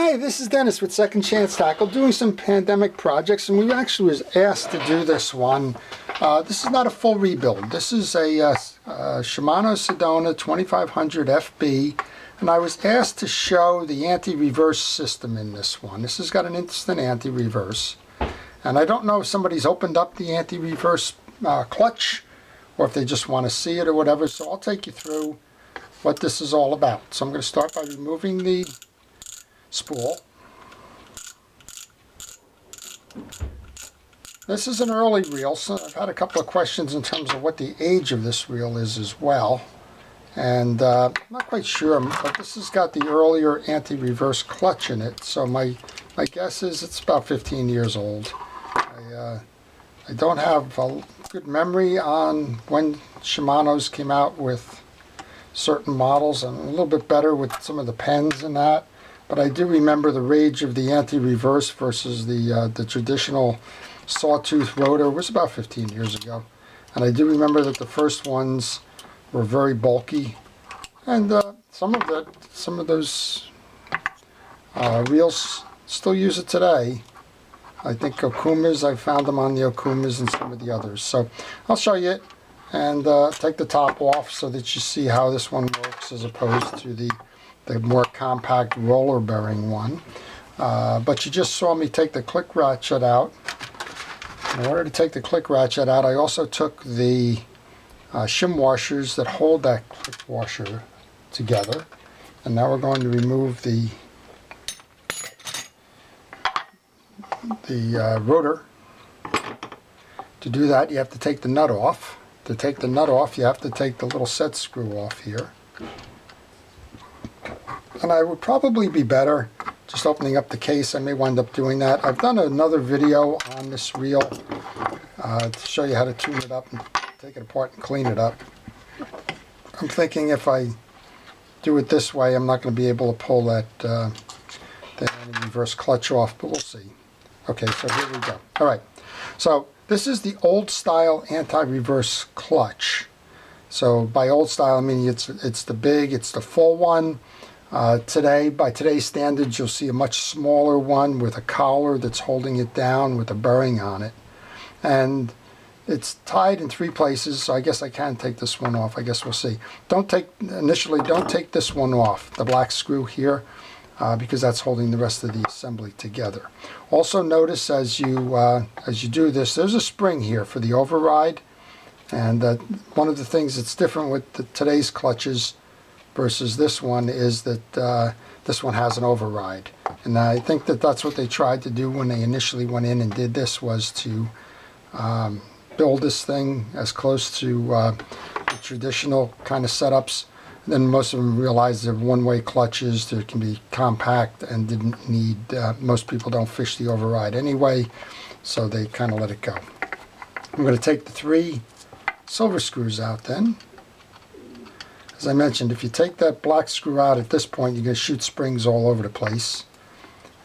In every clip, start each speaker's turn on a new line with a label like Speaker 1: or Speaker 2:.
Speaker 1: Hi, this is Dennis with Second Chance Tackle doing some pandemic projects, and we actually was asked to do this one. This is not a full rebuild. This is a Shimano Sedona 2500 FB, and I was asked to show the anti-reverse system in this one. This has got an instant anti-reverse, and I don't know if somebody's opened up the anti-reverse clutch or if they just want to see it or whatever, so I'll take you through what this is all about. So I'm going to start by removing the spool. This is an early reel, so I've had a couple of questions in terms of what the age of this reel is as well. And I'm not quite sure, but this has got the earlier anti-reverse clutch in it, so my guess is it's about 15 years old. I don't have a good memory on when Shimano's came out with certain models. I'm a little bit better with some of the pens and that. But I do remember the rage of the anti-reverse versus the traditional sawtooth rotor was about 15 years ago. And I do remember that the first ones were very bulky. And some of those reels still use it today. I think Okumas, I found them on the Okumas and some of the others. So I'll show you it and take the top off so that you see how this one works as opposed to the more compact roller bearing one. But you just saw me take the click ratchet out. In order to take the click ratchet out, I also took the shim washers that hold that click washer together. And now we're going to remove the rotor. To do that, you have to take the nut off. To take the nut off, you have to take the little set screw off here. And I would probably be better just opening up the case. I may wind up doing that. I've done another video on this reel to show you how to tune it up and take it apart and clean it up. I'm thinking if I do it this way, I'm not going to be able to pull that reverse clutch off, but we'll see. Okay, so here we go. All right, so this is the old style anti-reverse clutch. So by old style, I mean it's the full one. Today, by today's standards, you'll see a much smaller one with a collar that's holding it down with a bearing on it. And it's tied in 3 places, so I guess I can take this one off. I guess we'll see. Don't take this one off, the black screw here, because that's holding the rest of the assembly together. Also notice as you do this, there's a spring here for the override. And one of the things that's different with today's clutches versus this one is that this one has an override. And I think that that's what they tried to do when they initially went in and did this, was to build this thing as close to the traditional kind of setups. And then most of them realized they're one-way clutches, they can be compact and didn't need, most people don't fish the override anyway, so they kind of let it go. I'm going to take the 3 silver screws out then. As I mentioned, if you take that black screw out at this point, you're going to shoot springs all over the place.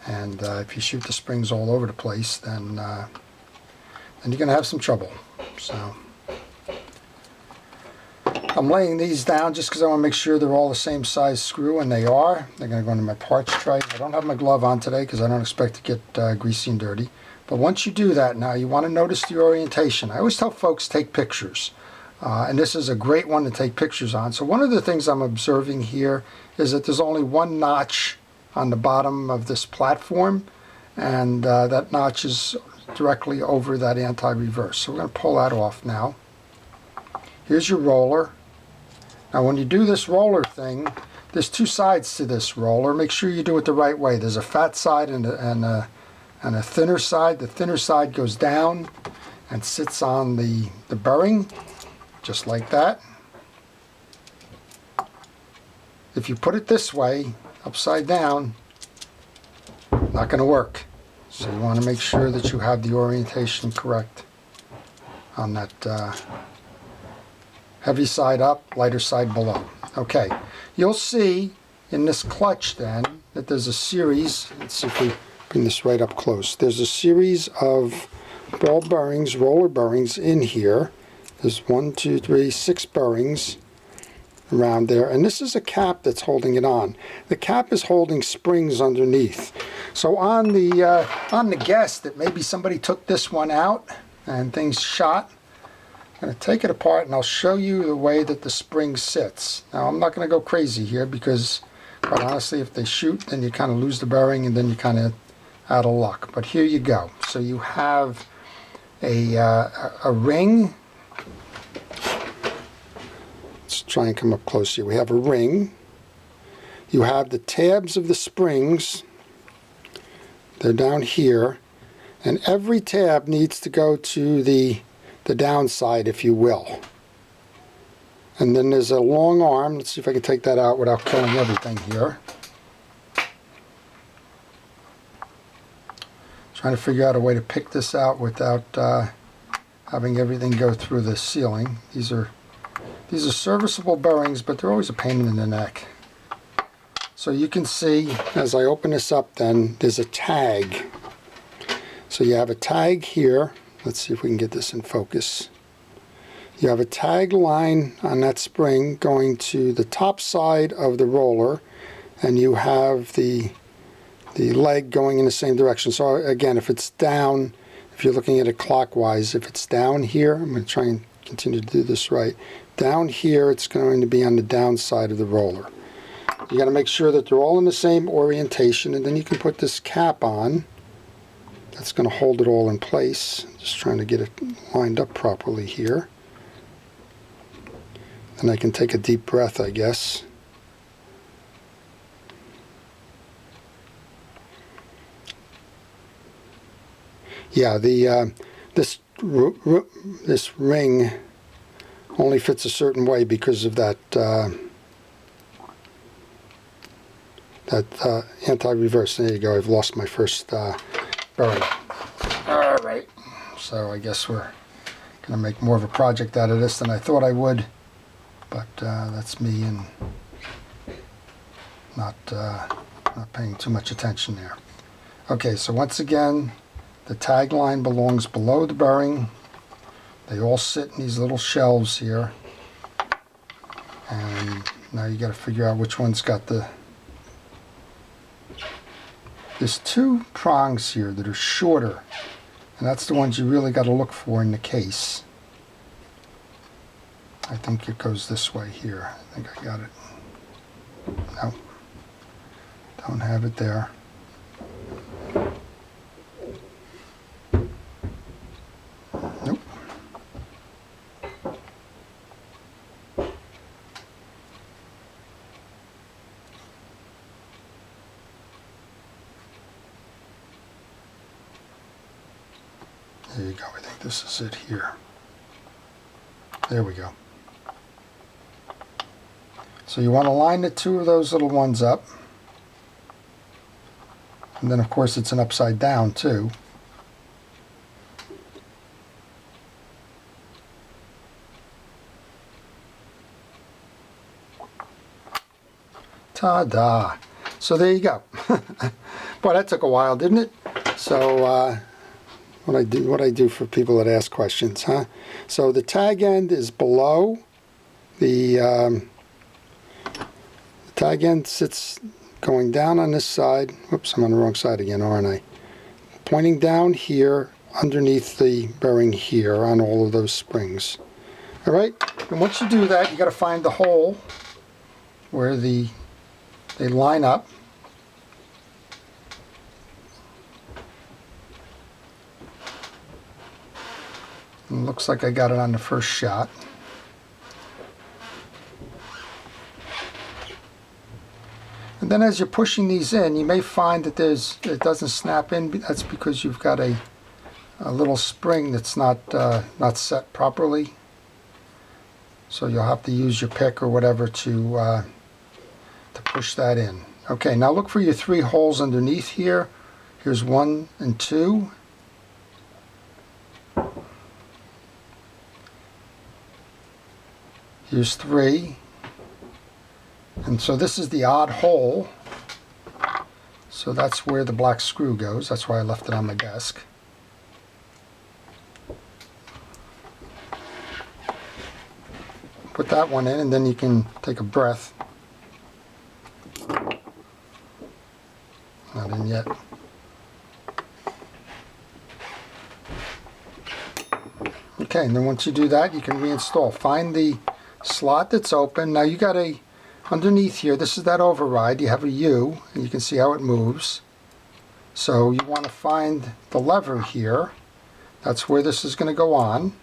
Speaker 1: And if you shoot the springs all over the place, then you're going to have some trouble. So I'm laying these down just because I want to make sure they're all the same size screw, and they are. They're going to go into my parts tray. I don't have my glove on today because I don't expect to get greasy and dirty. But once you do that now, you want to notice the orientation. I always tell folks take pictures. And this is a great one to take pictures on. So one of the things I'm observing here is that there's only one notch on the bottom of this platform, and that notch is directly over that anti-reverse. So we're going to pull that off now. Here's your roller. Now when you do this roller thing, there's 2 sides to this roller. Make sure you do it the right way. There's a fat side and a thinner side. The thinner side goes down and sits on the bearing, just like that. If you put it this way, upside down, not going to work. So you want to make sure that you have the orientation correct on that heavy side up, lighter side below. Okay, you'll see in this clutch then that there's a series, let's see if we bring this right up close, there's a series of ball bearings, roller bearings in here. There's 1, 2, 3, 6 bearings, around there, and this is a cap that's holding it on. The cap is holding springs underneath. So on the guess that maybe somebody took this one out and things shot, I'm going to take it apart and I'll show you the way that the spring sits. Now I'm not going to go crazy here because quite honestly if they shoot then you kind of lose the bearing and then you kind of out of luck. But here you go. So you have a ring. Let's try and come up close here. We have a ring. You have the tabs of the springs. They're down here. And every tab needs to go to the downside, if you will. And then there's a long arm. Let's see if I can take that out without killing everything here. Trying to figure out a way to pick this out without having everything go through the ceiling. These are serviceable bearings, but they're always a pain in the neck. So you can see as I open this up then, there's a tag. So you have a tag here. Let's see if we can get this in focus. You have a tag line on that spring going to the top side of the roller, and you have the leg going in the same direction. So again, if it's down, if you're looking at it clockwise, if it's down here, I'm going to try and continue to do this right. Down here, it's going to be on the down side of the roller. You got to make sure that they're all in the same orientation, and then you can put this cap on. That's going to hold it all in place. Just trying to get it lined up properly here. And I can take a deep breath, I guess. Yeah, this ring only fits a certain way because of that anti-reverse. There you go. I've lost my first bearing. All right. So I guess we're going to make more of a project out of this than I thought I would, but that's me and not paying too much attention there. Okay. So once again, the tag line belongs below the bearing. They all sit in these little shelves here. And now you got to figure out which one's got the... There's two prongs here that are shorter. And that's the ones you really got to look for in the case. I think it goes this way here. I think I got it. No. Don't have it there. Nope. There you go. I think this is it here. There we go. So you want to line the two of those little ones up. And then of course it's an upside down too. Ta-da! So there you go. Boy, that took a while, didn't it? So what I do for people that ask questions, huh? So the tag end is below. The tag end sits going down on this side. Whoops, I'm on the wrong side again, aren't I? Pointing down here underneath the bearing here on all of those springs. All right, and once you do that, you got to find the hole where they line up. And it looks like I got it on the first shot. And then as you're pushing these in, you may find that it doesn't snap in. That's because you've got a little spring that's not set properly. So you'll have to use your pick or whatever to push that in. Okay, now look for your three holes underneath here. Here's 1 and 2. Here's 3. And so this is the odd hole. So that's where the black screw goes. That's why I left it on my desk. put that one in, and then you can take a breath. Not in yet. Okay, and then once you do that, you can reinstall. Find the slot that's open. Now you got a, underneath here, this is that override. You have a U, and you can see how it moves. So you want to find the lever here. That's where this is going to go on.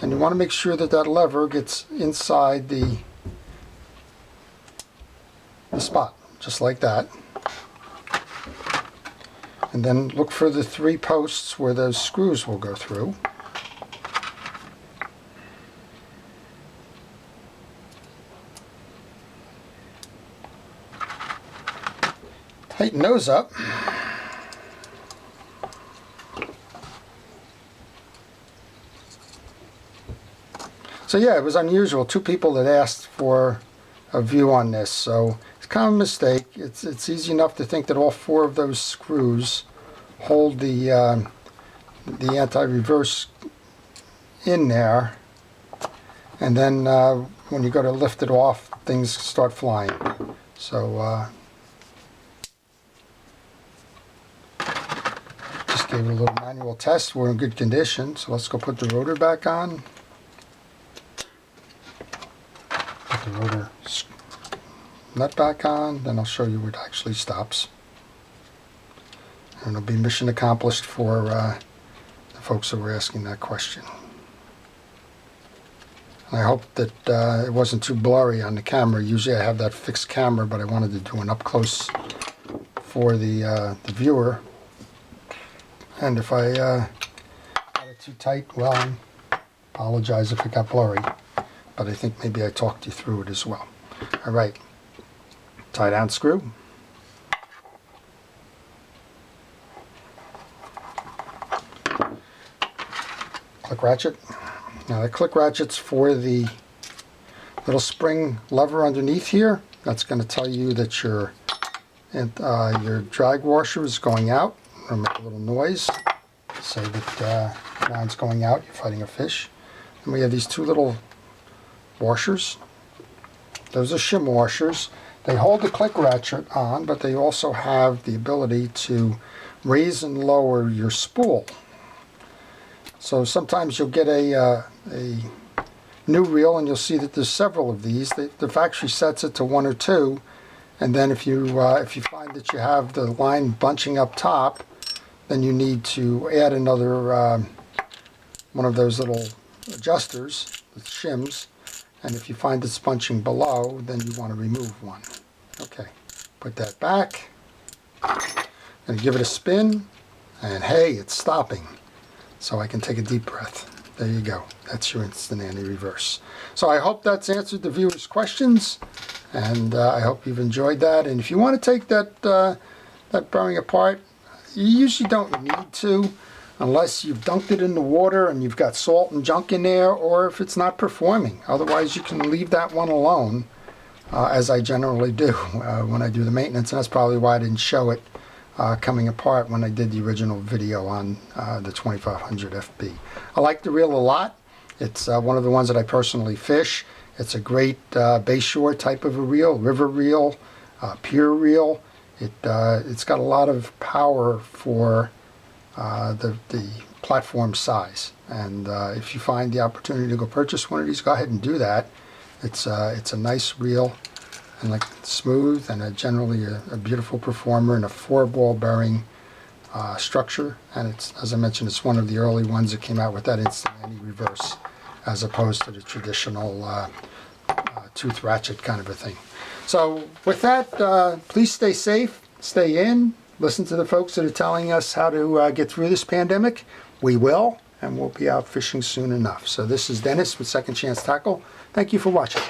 Speaker 1: And you want to make sure that that lever gets inside the spot, just like that. And then look for the 3 posts where those screws will go through. Tighten those up. So yeah, it was unusual. 2 people had asked for a view on this, so it's kind of a mistake. It's easy enough to think that all 4 of those screws hold the anti-reverse in there, and then when you go to lift it off, things start flying. So just gave it a little manual test. We're in good condition, so let's go put the rotor back on. Put the rotor nut back on, then I'll show you where it actually stops. And it'll be mission accomplished for the folks that were asking that question. And I hope that it wasn't too blurry on the camera. Usually I have that fixed camera, but I wanted to do an up close for the viewer. And if I got it too tight, well, I apologize if it got blurry. But I think maybe I talked you through it as well. All right. Tie down screw. Click ratchet. Now the click ratchet's for the little spring lever underneath here. That's going to tell you that your drag washer is going out. It'll make a little noise. Say that line's going out. You're fighting a fish. And we have these 2 little washers. Those are shim washers. They hold the click ratchet on, but they also have the ability to raise and lower your spool. So sometimes you'll get a new reel and you'll see that there's several of these. The factory sets it to 1 or 2, and then if you find that you have the line bunching up top, then you need to add another one of those little adjusters, the shims. And if you find it's bunching below, then you want to remove one. Okay, put that back. And give it a spin. And hey, it's stopping. So I can take a deep breath. There you go. That's your instant anti-reverse. So I hope that's answered the viewers' questions. And I hope you've enjoyed that. And if you want to take that bearing apart, you usually don't need to, unless you've dunked it in the water and you've got salt and junk in there, or if it's not performing. Otherwise, you can leave that one alone, as I generally do when I do the maintenance. And that's probably why I didn't show it coming apart when I did the original video on the 2500 FB. I like the reel a lot. It's one of the ones that I personally fish. It's a great bayshore type of a reel, river reel, pier reel. It's got a lot of power for the platform size, and if you find the opportunity to go purchase one of these, go ahead and do that. It's a nice reel, and like smooth, and generally a beautiful performer, and a 4-ball bearing structure. And it's, as I mentioned, it's one of the early ones that came out with that instant anti-reverse, as opposed to the traditional tooth ratchet kind of a thing. So with that, please stay safe, stay in. Listen to the folks that are telling us how to get through this pandemic. We will, and we'll be out fishing soon enough. So this is Dennis with Second Chance Tackle. Thank you for watching.